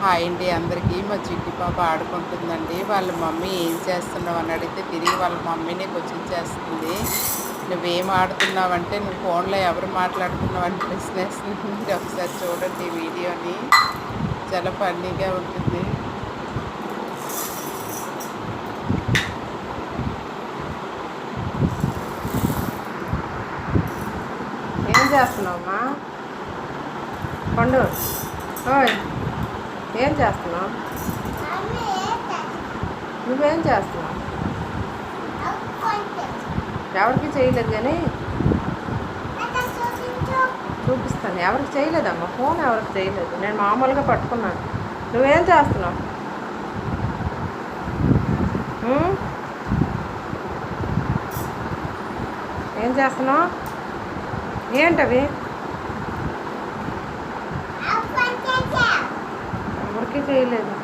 Hi అండి అందరికీ. మా చిట్టి పాప ఆడుకుంటుందండి. వాళ్ళ మమ్మీ ఏం చేస్తున్నావు అని అడిగితే తిరిగి వాళ్ళ మమ్మీనే క్వశ్చన్ చేస్తుంది. నువ్వేం ఆడుతున్నావంటే నువ్వు ఫోన్లో ఎవరు మాట్లాడుతున్నావు అని ప్రశ్నేస్తుంది. మీరు ఒకసారి చూడండి ఈ వీడియోని, చాలా ఫన్నీగా ఉంటుంది. ఏం చేస్తున్నావమ్మా పండు? ఓయ్, ఏం చేస్తున్నావు? నువ్వేం చేస్తున్నావు? ఎవరికి చేయలేదు కానీ చూపిస్తాను. ఎవరికి చేయలేదమ్మా, ఫోన్ ఎవరికి చేయలేదు, నేను మామూలుగా పట్టుకున్నాను. నువ్వేం చేస్తున్నావు? ఏం చేస్తున్నావు? ఏంటవి? ఎవరికి చేయలేదు.